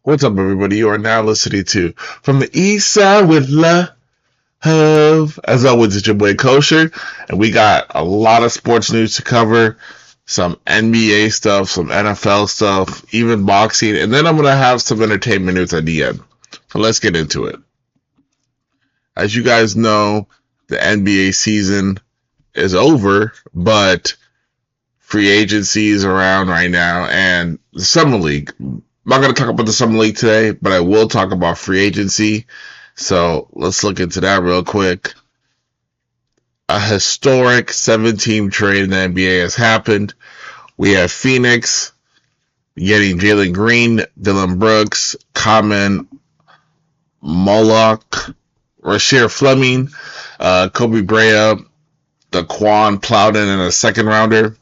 What's up, everybody? You are now listening to From the East Side with Love. As always, it's your boy Kosher, and we got a lot of sports news to cover. Some NBA stuff, some NFL stuff, even boxing, and then I'm going to have some entertainment news at the end. So let's get into it. As you guys know, the NBA season is over, but free agency is around right now, and the Summer League. I'm not going to talk about the Summer League today, but I will talk about free agency. So let's look into that real quick. A historic 7-team trade in the NBA has happened. We have Phoenix getting Jalen Green, Dylan Brooks, Common, Moloch, Rasheer Fleming, Kobe Bryant, Daquan Plowden in a second rounder.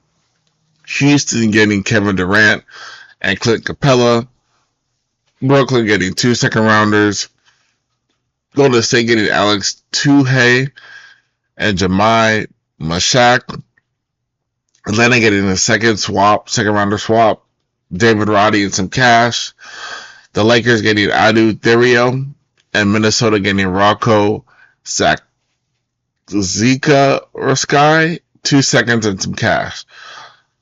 Houston getting Kevin Durant and Clint Capella. Brooklyn getting 2 second rounders. Golden State getting Alex Tuhey and Jemai Mashak. Atlanta getting a second rounder swap. David Roddy and some cash. The Lakers getting Adu Therio. And Minnesota getting Rocco Zika or Sky. 2 seconds and some cash.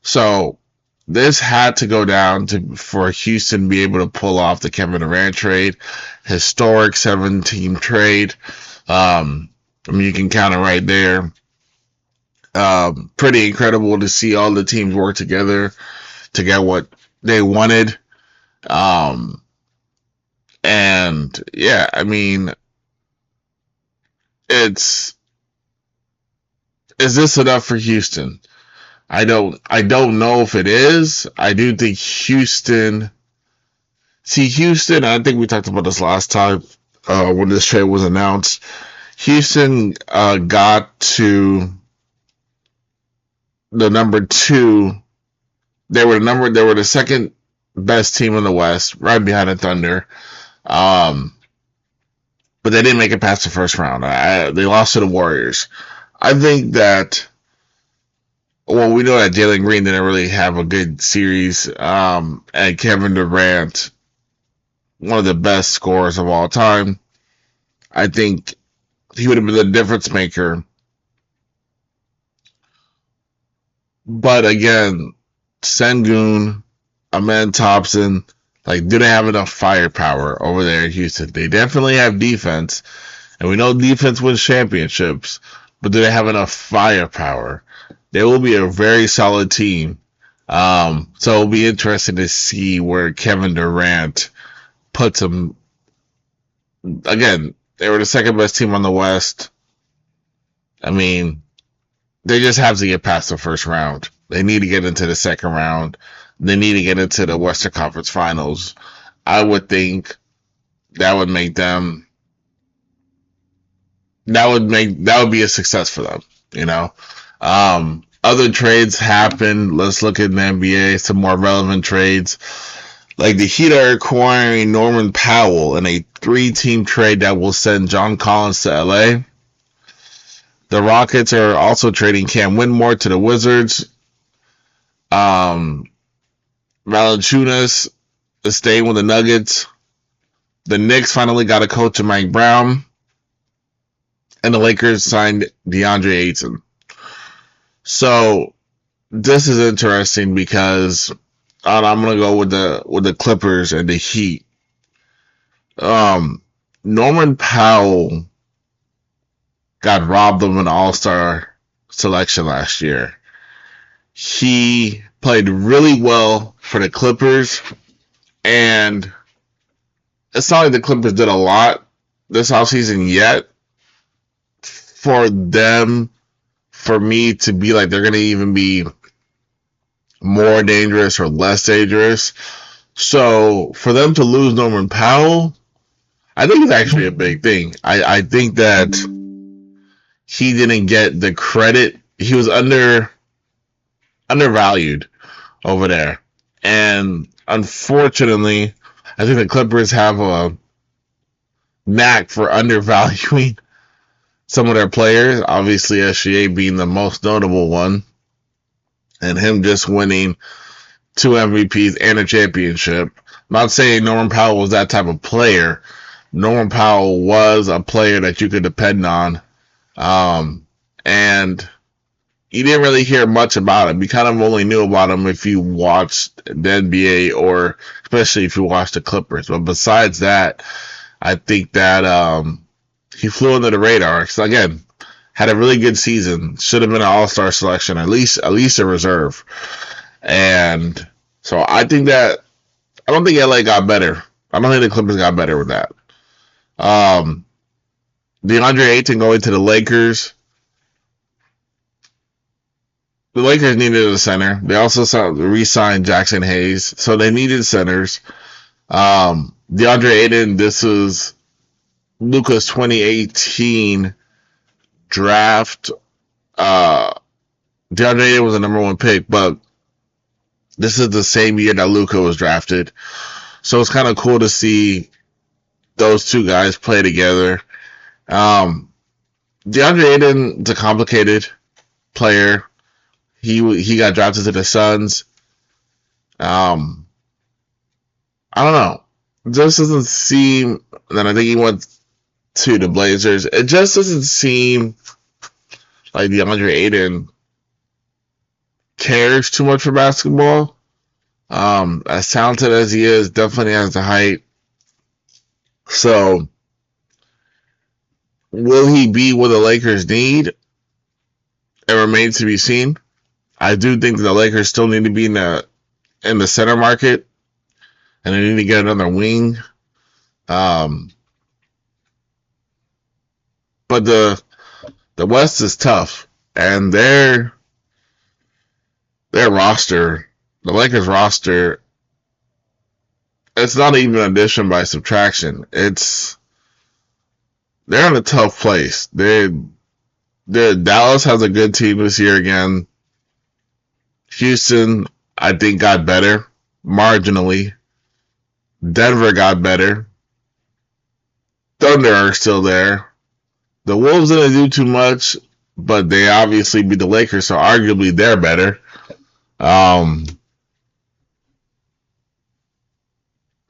So this had to go down for Houston to be able to pull off the Kevin Durant trade. Historic 7-team trade. You can count it right there. Pretty incredible to see all the teams work together to get what they wanted. And yeah, is this enough for Houston? I don't know if it is. I do think Houston, I think we talked about this last time, when this trade was announced. Houston, got to the number 2. They were the second best team in the West, right behind the Thunder. But they didn't make it past the first round. They lost to the Warriors. I think that, well, we know that Jalen Green didn't really have a good series. And Kevin Durant, one of the best scorers of all time. I think he would have been the difference maker. But again, Sengun, Amen Thompson, do they have enough firepower over there in Houston? They definitely have defense, and we know defense wins championships, but do they have enough firepower? They will be a very solid team. So it'll be interesting to see where Kevin Durant puts them. Again, they were the second best team on the West. They just have to get past the first round. They need to get into the second round. They need to get into the Western Conference Finals. I would think that would make them. That would be a success for them. Other trades happen. Let's look at the NBA. Some more relevant trades. Like the Heat are acquiring Norman Powell in a 3-team trade that will send John Collins to LA. The Rockets are also trading Cam Whitmore to the Wizards. Valanciunas is staying with the Nuggets. The Knicks finally got a coach in Mike Brown. And the Lakers signed DeAndre Ayton. So this is interesting because I'm gonna go with the Clippers and the Heat. Norman Powell got robbed of an All-Star selection last year. He played really well for the Clippers, and it's not like the Clippers did a lot this offseason yet for me to be like they're going to even be more dangerous or less dangerous. So for them to lose Norman Powell, I think it's actually a big thing. I think that he didn't get the credit. He was undervalued over there. And unfortunately, I think the Clippers have a knack for undervaluing some of their players. Obviously, SGA being the most notable one. And him just winning 2 MVPs and a championship. not saying Norman Powell was that type of player. Norman Powell was a player that you could depend on. And you didn't really hear much about him. You kind of only knew about him if you watched the NBA or especially if you watched the Clippers. But besides that, I think that he flew under the radar. So again, had a really good season. Should have been an All-Star selection, at least a reserve. And so I think that I don't think LA got better. I don't think the Clippers got better with that. DeAndre Ayton going to the Lakers. The Lakers needed a center. They also re-signed Jackson Hayes, so they needed centers. DeAndre Ayton, this is Luka's 2018 draft. DeAndre Ayton was the number one pick, but this is the same year that Luka was drafted. So it's kind of cool to see those two guys play together. DeAndre Ayton is a complicated player. He got drafted to the Suns. I don't know. It just doesn't seem. Then I think he went to the Blazers. It just doesn't seem like DeAndre Ayton cares too much for basketball. As talented as he is, definitely has the height. So, will he be what the Lakers need? It remains to be seen. I do think that the Lakers still need to be in the center market, and they need to get another wing. But the West is tough, and their roster, the Lakers roster, it's not even addition by subtraction. They're in a tough place. Dallas has a good team this year again. Houston, I think, got better marginally. Denver got better. Thunder are still there. The Wolves didn't do too much, but they obviously beat the Lakers, so arguably they're better.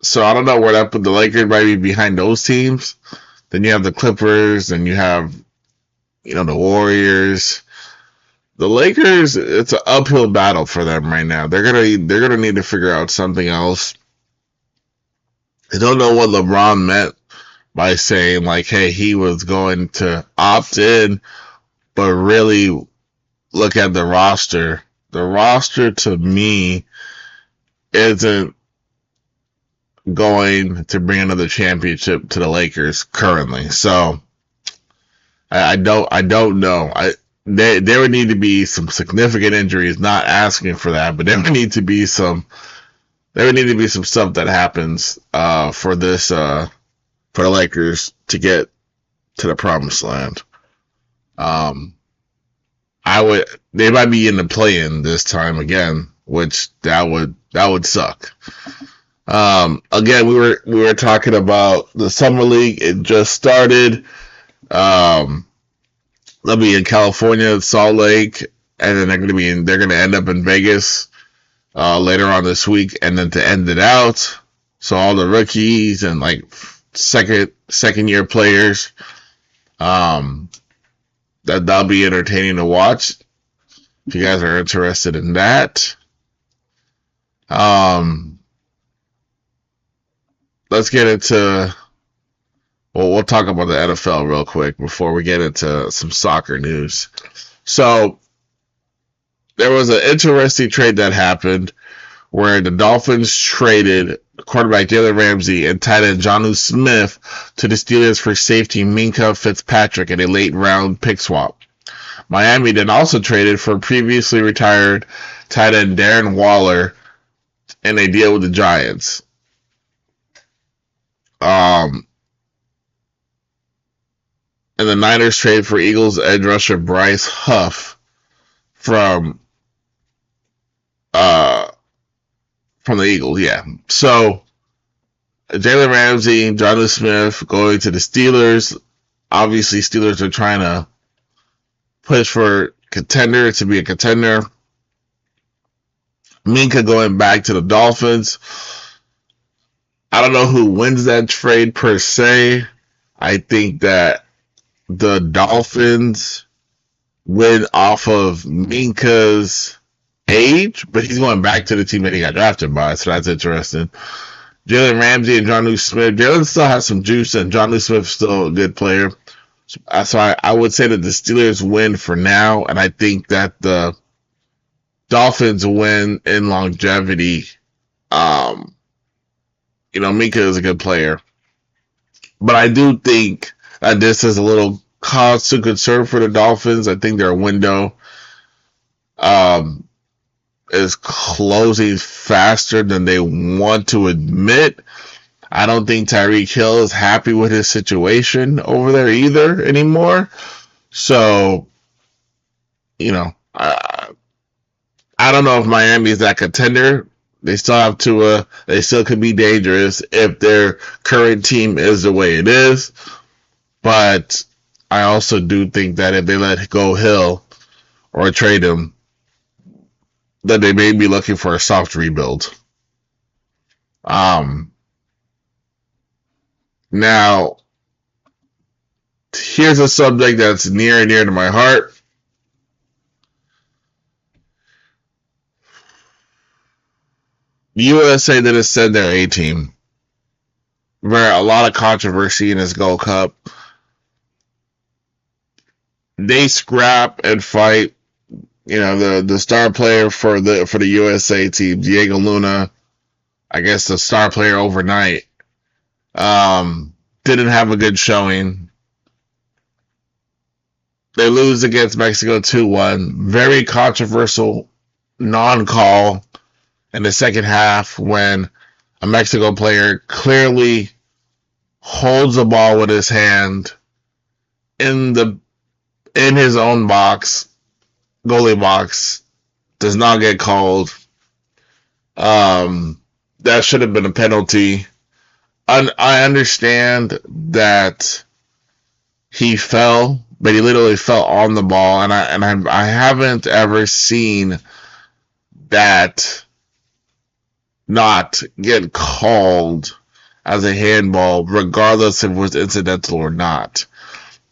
So I don't know where that put the Lakers might be behind those teams. Then you have the Clippers, and you have, the Warriors. The Lakers, it's an uphill battle for them right now. They're gonna need to figure out something else. I don't know what LeBron meant by saying like, hey, he was going to opt in, but really look at the roster. The roster to me isn't going to bring another championship to the Lakers currently. So I don't know. There would need to be some significant injuries. Not asking for that, but there would need to be some stuff that happens for the Lakers to get to the promised land. They might be in the play-in this time again, which that would suck. Again, we were talking about the summer league. It just started. They'll be in California, Salt Lake, and then they're gonna end up in Vegas later on this week, and then to end it out, so all the rookies and like second year players, that'll be entertaining to watch. If you guys are interested in that, let's get into. Well, we'll talk about the NFL real quick before we get into some soccer news. So, there was an interesting trade that happened where the Dolphins traded quarterback Jalen Ramsey and tight end Jonnu Smith to the Steelers for safety Minkah Fitzpatrick in a late round pick swap. Miami then also traded for previously retired tight end Darren Waller in a deal with the Giants. And the Niners trade for Eagles edge rusher Bryce Huff from the Eagles, yeah. So Jalen Ramsey, Jonnu Smith going to the Steelers. Obviously, Steelers are trying to push for contender to be a contender. Minkah going back to the Dolphins. I don't know who wins that trade per se. I think that the Dolphins win off of Minka's age, but he's going back to the team that he got drafted by, so that's interesting. Jalen Ramsey and Jonnu Smith. Jalen still has some juice, and Jonnu Smith's still a good player. So I would say that the Steelers win for now, and I think that the Dolphins win in longevity. Um, Minka is a good player, but I do think that this is a little cause to concern for the Dolphins. I think their window um, is closing faster than they want to admit. I don't think Tyreek Hill is happy with his situation over there either anymore. So, I don't know if Miami is that contender. They still have Tua. They still could be dangerous if their current team is the way it is. But I also do think that if they let go Hill or trade him, that they may be looking for a soft rebuild. Now, here's a subject that's near and dear to my heart. USA didn't send their A team. Where a lot of controversy in this Gold Cup. They scrap and fight. The star player for the USA team, Diego Luna, I guess the star player overnight, didn't have a good showing. They lose against Mexico 2-1. Very controversial non-call in the second half when a Mexico player clearly holds the ball with his hand in his own box, goalie box, does not get called. That should have been a penalty. I understand that he fell, but he literally fell on the ball, and I haven't ever seen that not get called as a handball, regardless if it was incidental or not.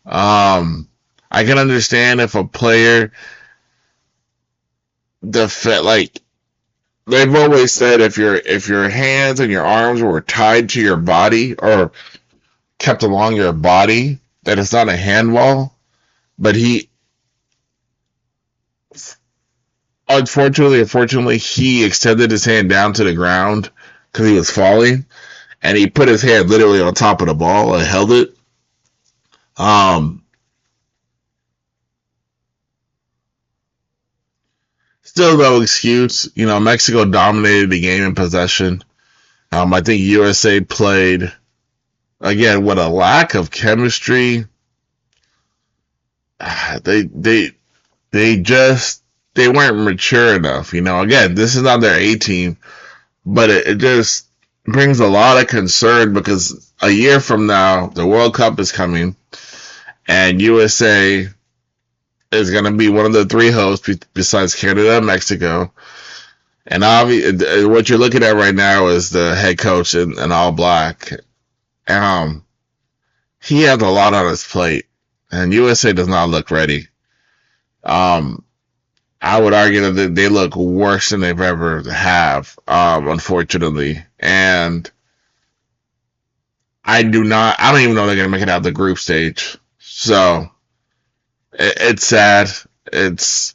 I can understand if a player they've always said if your hands and your arms were tied to your body or kept along your body, that it's not a handball. But he unfortunately, he extended his hand down to the ground because he was falling, and he put his hand literally on top of the ball and held it. Still no excuse. Mexico dominated the game in possession. I think USA played again with a lack of chemistry. They weren't mature enough. Again, this is not their A team, but it just brings a lot of concern because a year from now the World Cup is coming, and USA is going to be one of the three hosts besides Canada and Mexico. And what you're looking at right now is the head coach in all black. He has a lot on his plate, and USA does not look ready. I would argue that they look worse than they've ever have, unfortunately. And I don't even know they're going to make it out of the group stage. So it's sad. It's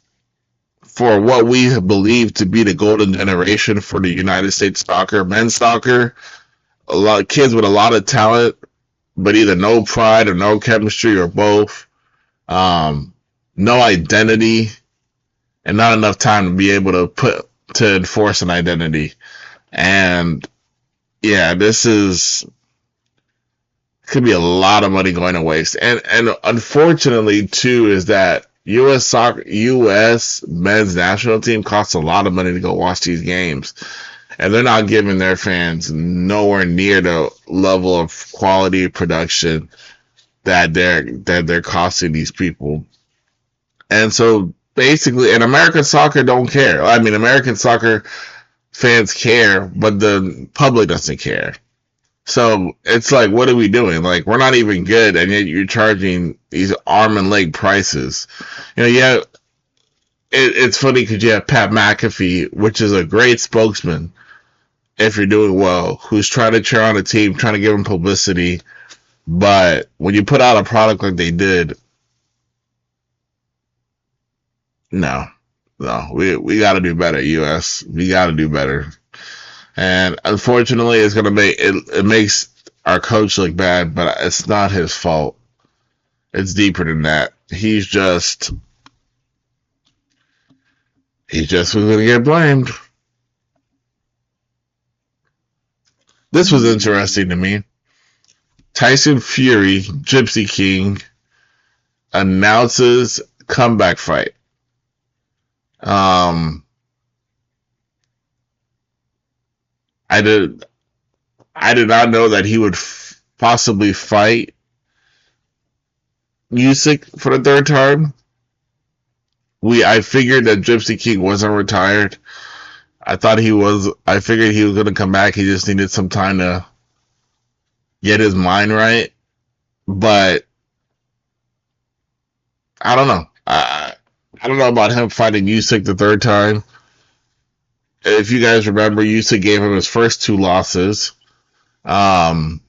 for what we believe to be the golden generation for the United States soccer, men's soccer. A lot of kids with a lot of talent, but either no pride or no chemistry or both. No identity and not enough time to be able to enforce an identity. And yeah, could be a lot of money going to waste. And unfortunately too is that US men's national team costs a lot of money to go watch these games. And they're not giving their fans nowhere near the level of quality production that they're costing these people. And so basically, and American soccer don't care. I mean, American soccer fans care, but the public doesn't care. So it's like, what are we doing? Like, we're not even good, and yet you're charging these arm and leg prices. Yeah, it's funny because you have Pat McAfee, which is a great spokesman if you're doing well, who's trying to cheer on a team, trying to give them publicity. But when you put out a product like they did, no, no, we got to do better, US. We got to do better. And unfortunately, it's gonna make it. It makes our coach look bad, but it's not his fault. It's deeper than that. He just was gonna get blamed. This was interesting to me. Tyson Fury, Gypsy King, announces comeback fight. Um, I did I did not know that he would possibly fight Usyk for the third time. I figured that Gypsy King wasn't retired. I thought he was. I figured he was going to come back. He just needed some time to get his mind right. But I don't know. I don't know about him fighting Usyk the third time. If you guys remember, Usyk gave him his first two losses. Um,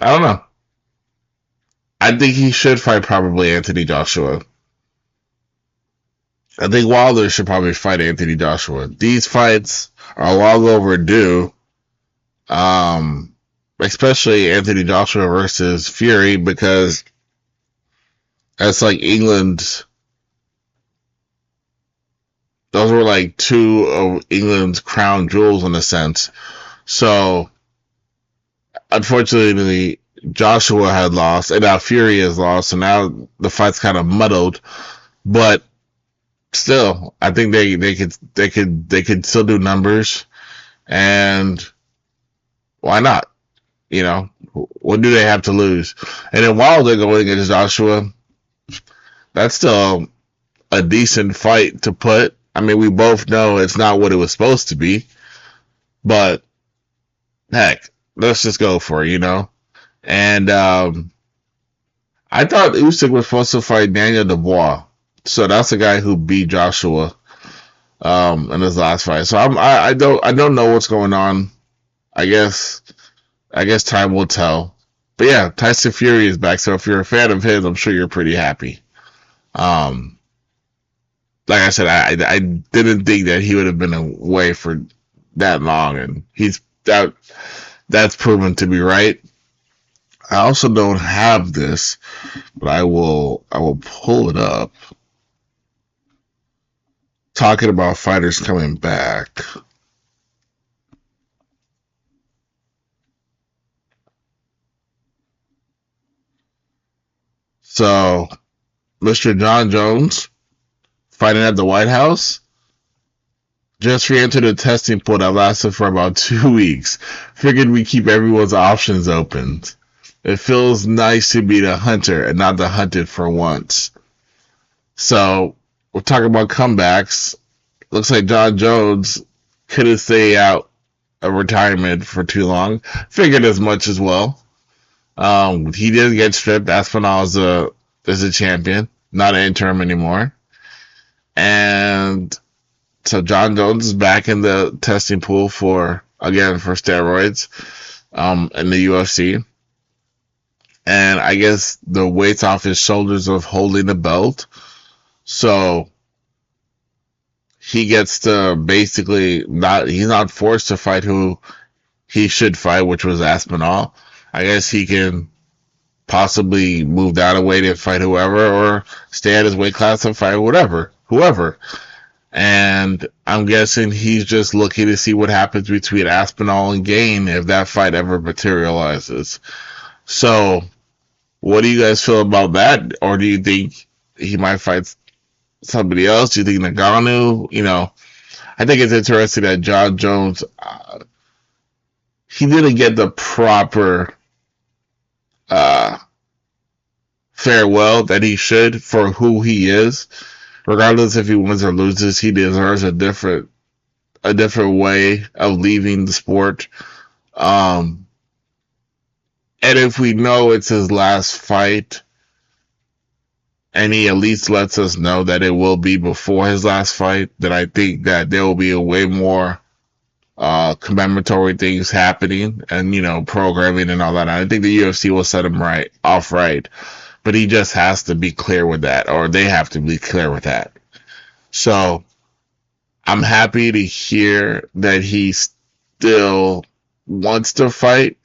I don't know. I think he should fight probably Anthony Joshua. I think Wilder should probably fight Anthony Joshua. These fights are long overdue. Um, Especially Anthony Joshua versus Fury, because that's like England's. Those were like two of England's crown jewels in a sense. So, unfortunately, Joshua had lost, and now Fury has lost, so now the fight's kind of muddled. But still, I think they could still do numbers, and why not? What do they have to lose? And then while they're going against Joshua, that's still a decent fight to put. I mean, we both know it's not what it was supposed to be, but heck, let's just go for it. And I thought Usyk was supposed to fight Daniel Dubois, so that's the guy who beat Joshua in his last fight. So I don't know what's going on. I guess time will tell. But yeah, Tyson Fury is back. So if you're a fan of his, I'm sure you're pretty happy. Um, like I said, I didn't think that he would have been away for that long, and that's proven to be right. I also don't have this, but I will pull it up. Talking about fighters coming back. So, Mr. John Jones fighting at the White House just re-entered a testing pool that lasted for about 2 weeks. Figured we keep everyone's options open. It feels nice to be the hunter and not the hunted for once. So, we're talking about comebacks. Looks like John Jones couldn't stay out of retirement for too long. Figured as much as well. He didn't get stripped. Aspinall is a champion, not an interim anymore. And so John Jones is back in the testing pool for steroids in the UFC. And I guess the weight's off his shoulders of holding the belt. So he gets to basically he's not forced to fight who he should fight, which was Aspinall. I guess he can possibly move down a weight and fight whoever, or stay at his weight class and fight whoever. And I'm guessing he's just looking to see what happens between Aspinall and Gain if that fight ever materializes. So, what do you guys feel about that? Or do you think he might fight somebody else? Do you think Ngannou? I think it's interesting that John Jones, he didn't get the proper uh, farewell that he should for who he is. Regardless if he wins or loses, he deserves a different way of leaving the sport. Um, and if we know it's his last fight, and he at least lets us know that it will be before his last fight, then I think that there will be a way more commemoratory things happening and, programming and all that. I think the UFC will set him off right, but he just has to be clear with that, or they have to be clear with that. So I'm happy to hear that he still wants to fight.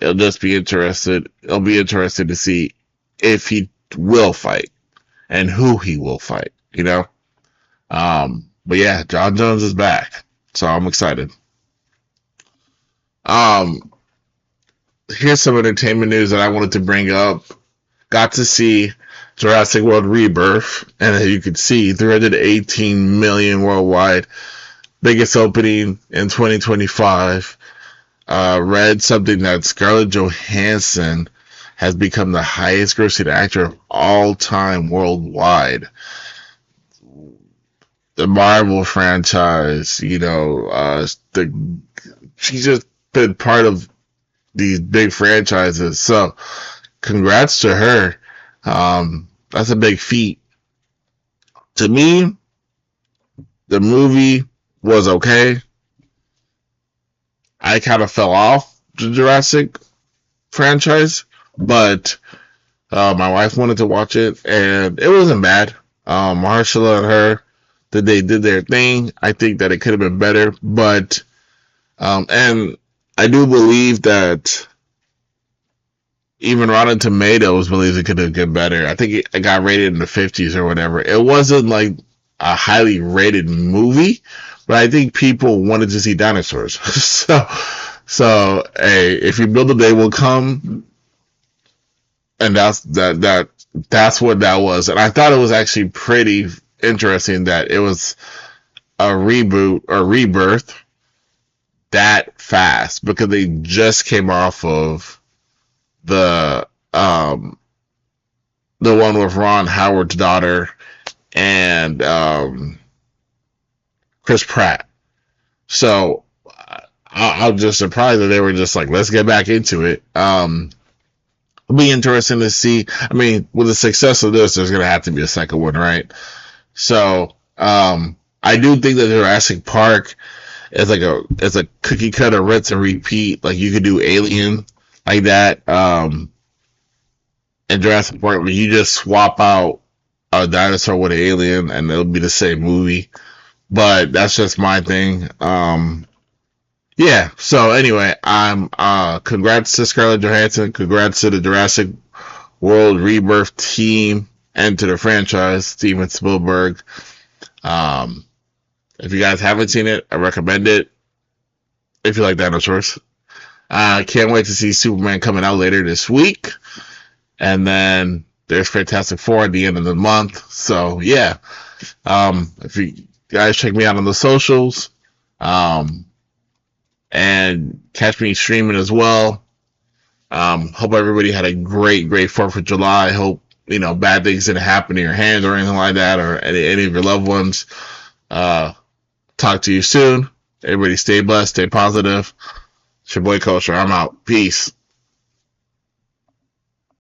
It'll be interested to see if he will fight and who he will fight, But yeah, John Jones is back, so I'm excited. Um, Here's some entertainment news that I wanted to bring up. Got to see Jurassic World Rebirth, and as you can see, 318 million worldwide, biggest opening in 2025. Read something that Scarlett Johansson has become the highest grossing actor of all time worldwide. The Marvel franchise, she's just been part of these big franchises. So, congrats to her. That's a big feat. To me, the movie was okay. I kind of fell off the Jurassic franchise, but my wife wanted to watch it, and it wasn't bad. Marshala and her, they did their thing. I think that it could have been better, but and I do believe that even Rotten Tomatoes believes it could have been better. I think it got rated in the 50s or whatever. It wasn't like a highly rated movie, but I think people wanted to see dinosaurs. so hey, if you build a day will come, and that's what that was. And I thought it was actually pretty interesting that it was a reboot or rebirth that fast, because they just came off of the one with Ron Howard's daughter and Chris Pratt. So I was just surprised that they were just like, let's get back into it. It'll be interesting to see. I mean, with the success of this, there's gonna have to be a second one, right? So I do think that Jurassic Park is like it's a cookie cutter rinse and repeat. Like, you could do Alien like that. In Jurassic Park, where you just swap out a dinosaur with an alien and it'll be the same movie. But that's just my thing. Yeah. So anyway, I'm congrats to Scarlett Johansson, congrats to the Jurassic World Rebirth team and to the franchise, Steven Spielberg. If you guys haven't seen it, I recommend it. If you like dinosaurs, I can't wait to see Superman coming out later this week. And then there's Fantastic Four at the end of the month. So yeah, if you guys check me out on the socials, and catch me streaming as well. Hope everybody had a great 4th of July. Hope, bad things didn't happen to your hands or anything like that, or any of your loved ones. Talk to you soon. Everybody stay blessed, stay positive. It's your boy Kosher. I'm out. Peace.